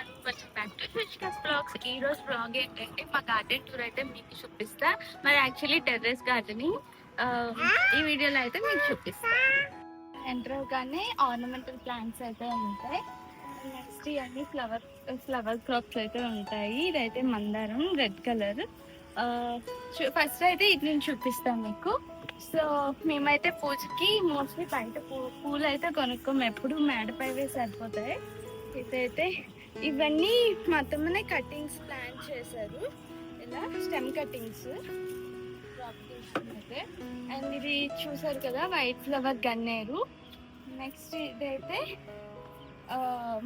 Welcome back to hibiscus blogs. ఈ రోజు blog ఏంటంటే మా గార్డెన్ టూర్ అయితే మీకు చూపిస్తా. మరి యాక్చువల్లీ టెర్రస్ గార్డెనింగ్ ఈ వీడియోలో అయితే మీకు చూపిస్తా. ఎంటర్ అవగానే ఆర్నమెంటల్ ప్లాంట్స్ అయితే ఉంటాయి. నెక్స్ట్ ఇవన్నీ ఫ్లవర్ క్రాప్స్ అయితే ఉంటాయి. ఇదైతే మందారం రెడ్ కలర్. ఫస్ట్ అయితే ఇది నేను చూపిస్తాను మీకు. సో మేమైతే పూజకి మోస్ట్లీ బయట పూలు అయితే కొనుక్కోము, ఎప్పుడు మేడపై వేసి సరిపోతాయి. ఇదైతే ఇవన్నీ మొత్తమనే కటింగ్స్ ప్లాన్ చేశారు, ఇలా స్టెమ్ కటింగ్స్ అయితే. అండ్ ఇది చూసారు కదా వైట్ ఫ్లవర్ గన్నేరు. నెక్స్ట్ ఇదైతే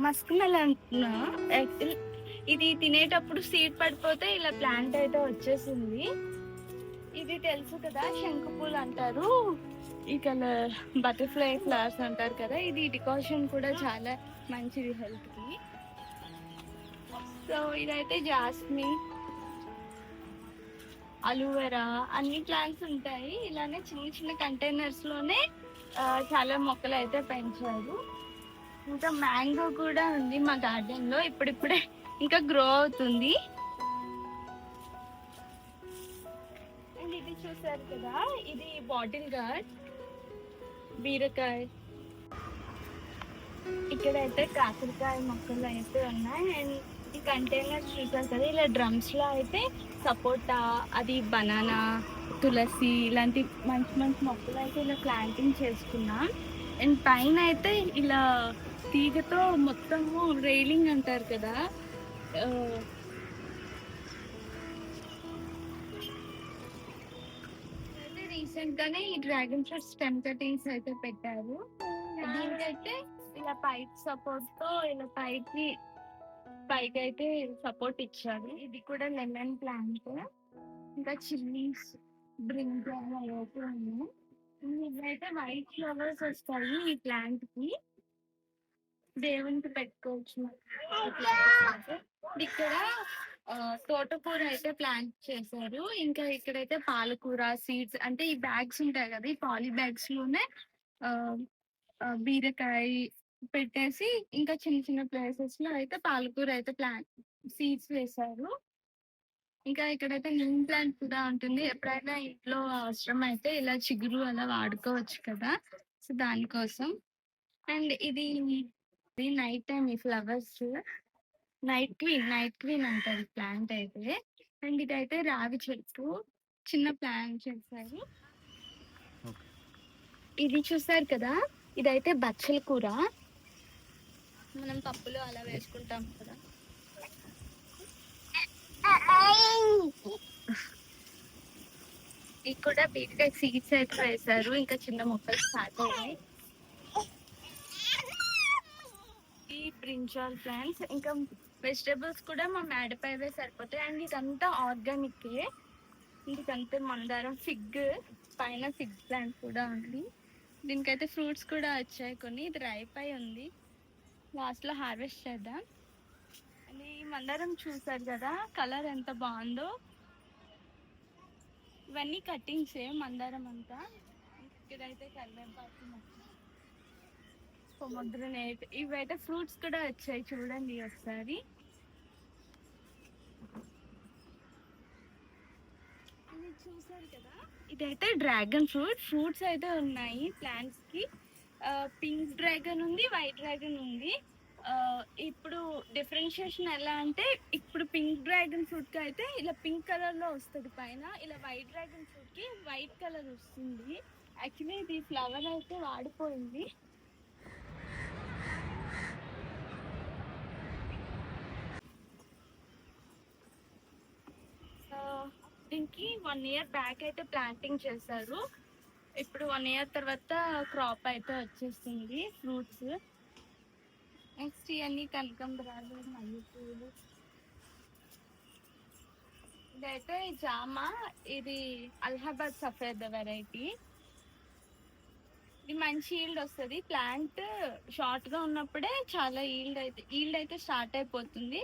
మస్క్ మెలన్. ఇది తినేటప్పుడు సీడ్ పడిపోతే ఇలా ప్లాంట్ అయితే వచ్చేసింది. ఇది తెలుసు కదా శంకు పూలు అంటారు, ఈ కలర్ బటర్ఫ్లై ఫ్లవర్స్ అంటారు కదా. ఇది డికాషన్ కూడా చాలా మంచిది హెల్త్ కి. సో ఇదైతే జాస్మిన్, అలోవెరా అన్ని ప్లాంట్స్ ఉంటాయి. ఇలానే చిన్న చిన్న కంటైనర్స్ లోనే చాలా మొక్కలు అయితే పెంచారు. ఇంకా మ్యాంగో కూడా ఉంది మా గార్డెన్ లో, ఇప్పుడిప్పుడే ఇంకా గ్రో అవుతుంది. అండ్ ఇది చూసారు కదా, ఇది బాటిల్ గార్డ్ బీరకాయ. ఇక్కడైతే కాకరకాయ మొక్కలు అయితే ఉన్నాయి. అండ్ ఈ కంటైనర్స్ చూసారు కదా, ఇలా డ్రమ్స్ లో అయితే సపోటా, అది బనానా, తులసి ఇలాంటి మంచి మంచి మొక్కలు అయితే ఇలా ప్లాంటింగ్ చేసుకున్నాం. అండ్ పైన అయితే ఇలా తీగతో మొత్తము రైలింగ్ అంటారు కదా, రీసెంట్ గానే ఈ డ్రాగన్ ఫ్రూట్ స్టెమ్ కటింగ్స్ అయితే పెట్టారు. దీనికైతే ఇలా పైప్ సపోర్ట్ తో ఇలా పైకి అయితే సపోర్ట్ ఇచ్చారు. ఇది కూడా లెమన్ ప్లాంట్, ఇంకా చిల్లీస్, బ్రింజాల్ అయితే ఉన్నాయి. ఇవైతే వైట్ ఫ్లవర్స్ వస్తాయి ఈ ప్లాంట్ కి, దేవునికి పెట్టుకోవచ్చు. ఇక్కడ తోటకూర అయితే ప్లాంట్ చేశారు. ఇంకా ఇక్కడైతే పాలకూర సీడ్స్, అంటే ఈ బ్యాగ్స్ ఉంటాయి కదా, ఈ పాలీ బ్యాగ్స్ లోనే బీరకాయ పెట్టేసి ఇంకా చిన్న చిన్న ప్లేసెస్ లో అయితే పాలకూర అయితే ప్లాంట్ సీడ్స్ వేశారు. ఇంకా ఇక్కడైతే నీమ్ ప్లాంట్ కూడా ఉంటుంది, ఎప్పుడైనా ఇంట్లో అవసరం అయితే ఇలా చిగురు అలా వాడుకోవచ్చు కదా, సో దానికోసం. అండ్ ఇది నైట్ టైం ఈ ఫ్లవర్స్ నైట్ క్వీన్ అంటారు ప్లాంట్ అయితే. అండ్ ఇదైతే రావి చెట్టు, చిన్న ప్లాంట్ చేశారు. ఇది చూసారు కదా, ఇదైతే బచ్చల కూర, మనం పప్పులో అలా వేసుకుంటాం కదా. ఇది కూడా బీరకాయ సీడ్స్ అయితే వేశారు, ఇంకా చిన్న మొక్కలు స్టార్ట్ అయ్యాయి. ఈ బ్రింజాల్ ప్లాంట్స్, ఇంకా వెజిటేబుల్స్ కూడా మా మేడపై సరిపోతాయి. అండ్ ఇదంతా ఆర్గానిక్. ఇదంతా మందారం, ఫిగ్ పైన ఫిగ్ ప్లాంట్ కూడా ఉంది. దీనికైతే ఫ్రూట్స్ కూడా వచ్చాయి కొన్ని, ఇది రైప్ అయి ఉంది, లాస్ట్ లో హార్వెస్ట్ చేద్దాం. అండ్ ఈ మందారం చూసారు కదా కలర్ ఎంత బాగుందో. ఇవన్నీ కటింగ్సే మందారం అంతా. ఇక్కడైతే కరివేపాకు, పొమగ్రనేట్, ఇవైతే ఫ్రూట్స్ కూడా వచ్చాయి చూడండి ఒకసారి. చూసారు కదా, ఇదైతే డ్రాగన్ ఫ్రూట్స్ అయితే ఉన్నాయి ప్లాంట్స్ కి. పింక్ డ్రాగన్ ఉంది, వైట్ డ్రాగన్ ఉంది. ఇప్పుడు డిఫరెన్షియేషన్ ఎలా అంటే, ఇప్పుడు పింక్ డ్రాగన్ ఫ్రూట్ కి అయితే ఇలా పింక్ కలర్ లో వస్తుంది పైన, ఇలా వైట్ డ్రాగన్ ఫ్రూట్ కి వైట్ కలర్ వస్తుంది. యాక్చువల్లీ ఇది ఫ్లవర్ అయితే వాడిపోయింది. దీనికి 1 year బ్యాక్ అయితే ప్లాంటింగ్ చేశారు. ఇప్పుడు 1 year తర్వాత క్రాప్ అయితే వచ్చేస్తుంది ఫ్రూట్స్. నెక్స్ట్ ఇవన్నీ కనకాంబరాలు, మల్లెపూలు. ఇదైతే జామ, ఇది అలహాబాద్ సఫేద్ వెరైటీ. ఇది మంచి ఈల్డ్ వస్తుంది. ప్లాంట్ షార్ట్ గా ఉన్నప్పుడే చాలా ఈల్డ్ అయితే స్టార్ట్ అయిపోతుంది.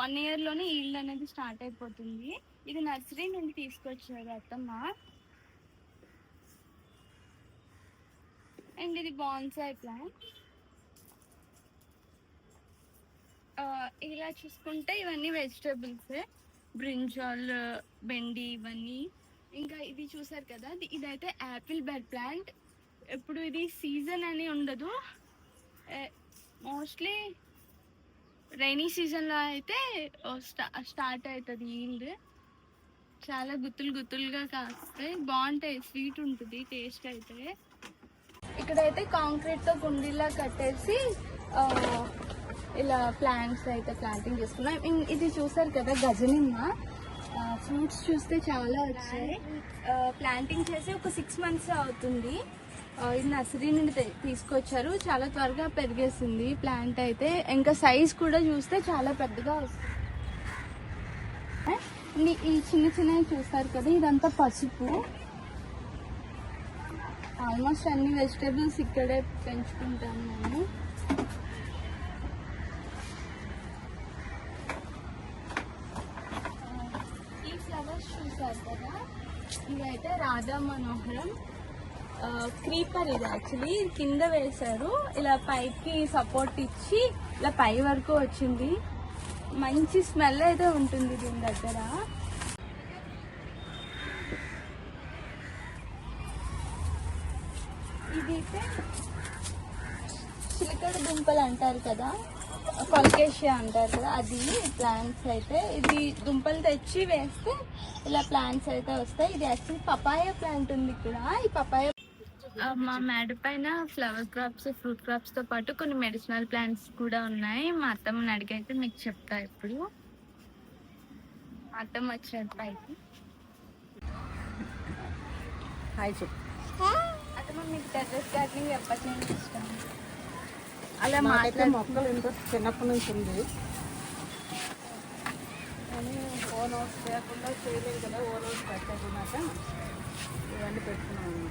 1 year లోనే ఈల్డ్ అనేది స్టార్ట్ అయిపోతుంది. ఇది నర్సరీ నుండి తీసుకొచ్చారు అత్తమ్మ. అండ్ ఇది బాన్సాయ్ ప్లాంట్. ఇలా ఇలా చూసుకుంటే ఇవన్నీ వెజిటేబుల్స్, బ్రింజాల్, బెండి ఇవన్నీ. ఇంకా ఇది చూసారు కదా, ఇదైతే యాపిల్ బెడ్ ప్లాంట్. ఇప్పుడు ఇది సీజన్ అని ఉండదు, మోస్ట్లీ రైనీ సీజన్లో అయితే స్టార్ట్ అవుతుంది ఈల్డ్. చాలా గుత్తులు గుత్తులుగా కాస్తాయి, బాగుంటాయి, స్వీట్ ఉంటుంది టేస్ట్ అయితే. ఇక్కడైతే కాంక్రీట్తో కుండీలా కట్టేసి ఇలా ప్లాంట్స్ అయితే ప్లాంటింగ్ చేసుకున్నాం. ఇది చూసారు కదా గజనిమ్మ, ఫ్రూట్స్ చూస్తే చాలా వచ్చాయి. ప్లాంటింగ్ చేసి ఒక 6 months అవుతుంది. ఇది నర్సరీ నుండి తీసుకొచ్చారు, చాలా త్వరగా పెరిగేసింది ప్లాంట్ అయితే. ఇంకా సైజ్ కూడా చూస్తే చాలా పెద్దగా వస్తుంది. ఈ చిన్న చిన్నవి చూస్తారు కదా, ఇదంతా పసుపు. ఆల్మోస్ట్ అన్ని వెజిటేబుల్స్ ఇక్కడే పెంచుకుంటాను నేను. ఈ ఫ్లవర్స్ చూసారు కదా, ఇవైతే రాధా మనోహరం క్రీపర్. ఇది యాక్చువల్లీ కింద వేశారు, ఇలా పైకి సపోర్ట్ ఇచ్చి ఇలా పై వరకు వచ్చింది. మంచి స్మెల్ అయితే ఉంటుంది దీని దగ్గర. ఇదైతే చిలకడ దుంపలు అంటారు కదా, కొల్కేషియా అంటారు కదా, అది ప్లాంట్స్ అయితే. ఇది దుంపలు తెచ్చి వేస్తే ఇలా ప్లాంట్స్ అయితే వస్తాయి. ఇది యాక్చువల్లీ పపాయ ప్లాంట్ ఉంది ఇక్కడ. ఈ పపాయ మా మేడ పైన ఫ్లవర్ క్రాప్స్, ఫ్రూట్ క్రాప్స్ తో పాటు కొన్ని మెడిసినల్ ప్లాంట్స్ కూడా ఉన్నాయి. మా అత్తమ్మని అడిగైతే మీకు చెప్తా. ఇప్పుడు మా అత్తమ్మ వచ్చారు పైకి. హాయ్ చెప్పు. అత్తమ్మ, మీకు టెర్రస్ గార్డెనింగ్ ఎప్పటి నుంచి ఇష్టం? అలా మొక్కలు ఇంట్రెస్ట్ చిన్నప్పటి నుంచి ఉంది, కానీ ఓన్ హౌస్ లేకుండా చేయలేదు కదా. ఓన్ హౌస్ పెట్టకున్నాక ఇవన్నీ పెట్టుకున్నాము.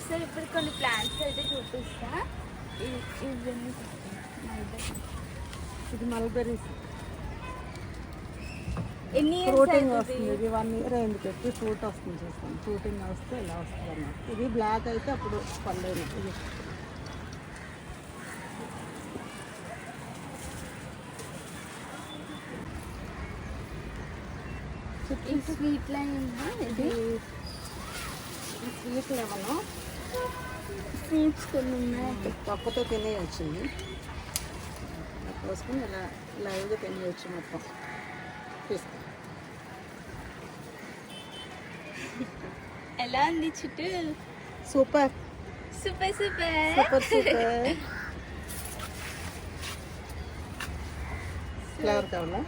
సార్ ఇప్పుడు కొన్ని ప్లాంట్స్ అయితే చూపిస్తా. ఇది మల్బెరీస్, ఎన్ని ఫ్రూటింగ్ వస్తుంది. ఇది 1 year అయింది పెట్టి, ఫ్రూట్ వస్తుంది. చూస్తాం, ఫ్రూటింగ్ వస్తే ఇలా వస్తుంది అన్నమాట. ఇది బ్లాక్ అయితే అప్పుడు పర్లేదు. ఇది స్వీట్ లైన్ ఇది స్వీట్ లెమన్. ఫ్రూట్స్ కొన్ని ఉన్నాయి, పప్పుతో తినేయచ్చింది. కోసుకుని ఇలా లైవ్గా తినేయచ్చు మొత్తం. తీసుకో. ఎలా ఉంది చుట్టూ? Super super super super super. Flavour కావాలా?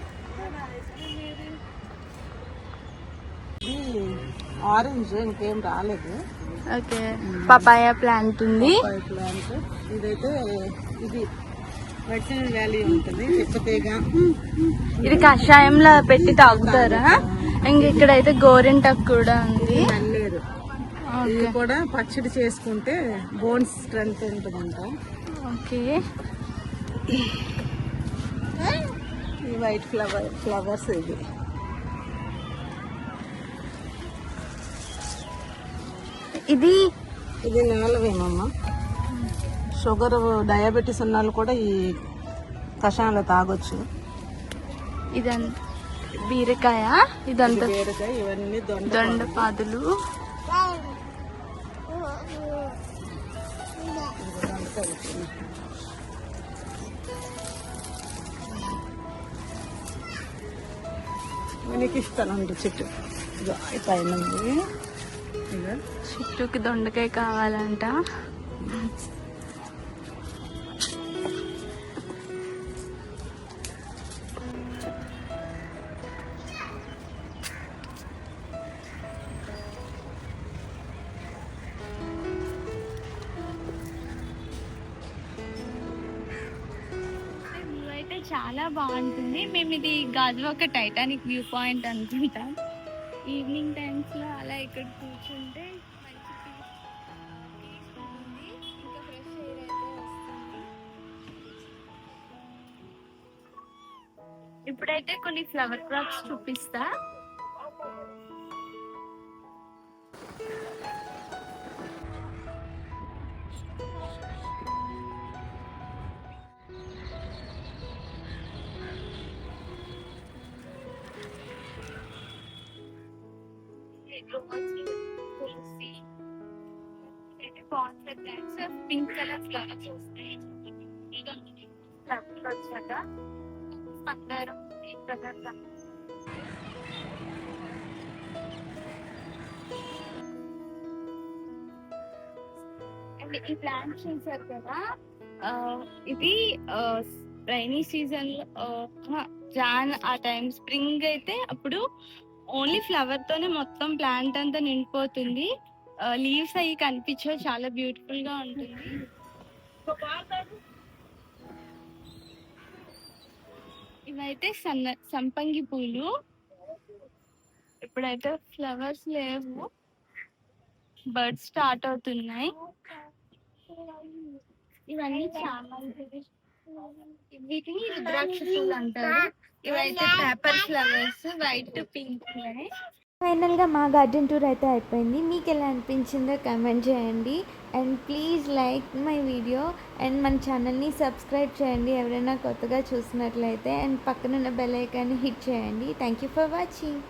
ఇది ఆరెంజ్, ఇంకేం రాలేదు. ఓకే, పపాయ ప్లాంట్ ఉంది. ప్లాంట్ ఇదైతే ఇది వైటమిన్ వాల్యూ ఉంటుంది. తిప్పతీగా ఇది కషాయంలో పెట్టి తాగుతారా? ఇంక ఇక్కడైతే గోరింటాకు కూడా ఉంది. నల్లేరు, ఇది కూడా పచ్చడి చేసుకుంటే బోన్స్ స్ట్రెంత్ ఉంటుందంట. ఓకే, ఈ వైట్ ఫ్లవర్స్ ఇది. ఇది ఇది నేలవేమమ్మా. షుగర్, డయాబెటీస్ ఉన్న వాళ్ళు కూడా ఈ కషాయంలో తాగొచ్చు. ఇదంతా బీరకాయ, ఇదంతా బీరకాయ, ఇవన్నీ దొండపాదులు. మనకి ఇస్తానండి చెట్టు పైన ఉంది. చుట్టూకి దొండకాయ కావాలంట. అయితే చాలా బాగుంటుంది. మేము ఇది గాజువాక టైటానిక్ వ్యూ పాయింట్ అనుకుంటాం. ఈవినింగ్ టైమ్స్ లో అలా ఇక్కడ కూర్చుంటే మంచి పీస్ ఉంటుంది, ఇంకా ఫ్రెష్ ఎయిర్ అయితే వస్తుంది. ఇప్పుడైతే కొన్ని ఫ్లవర్ క్రాప్స్ చూపిస్తా. రోజ్, తులసి, కాన్సెప్ట్ డాన్స్, పింక్ కలర్ ఫ్లవర్స్ వస్తాయి. వచ్చాక అందరం కలర్ అండ్ ఈ ప్లాంట్ చూసారు కదా, ఇది రైనీ సీజన్ జాన్ ఆ టైం, స్ప్రింగ్ అయితే అప్పుడు ఓన్లీ ఫ్లవర్ తోనే మొత్తం ప్లాంట్ అంతా నిండిపోతుంది. లీవ్స్ అవి కనిపించవు, చాలా బ్యూటిఫుల్ గా ఉంటుంది. ఇవైతే సంపంగి పూలు. ఇప్పుడైతే ఫ్లవర్స్ లేవు, బర్డ్స్ స్టార్ట్ అవుతున్నాయి. ఇవన్నీ చామంతి, వీటిని రుద్రాక్ష పూలు అంటారు. ఇవైతే పేపర్ ఫ్లవర్స్, వైట్, పింక్ ఉన్నాయి. ఫైనల్గా మా గార్డెన్ టూర్ అయితే అయిపోయింది. మీకు ఎలా అనిపించిందో కమెంట్ చేయండి. And please like my video and మన ఛానల్ని సబ్స్క్రైబ్ చేయండి ఎవరైనా కొత్తగా చూసినట్లయితే. అండ్ పక్కనున్న బెల్ ఐకాన్ని హిట్ చేయండి. Thank you for watching.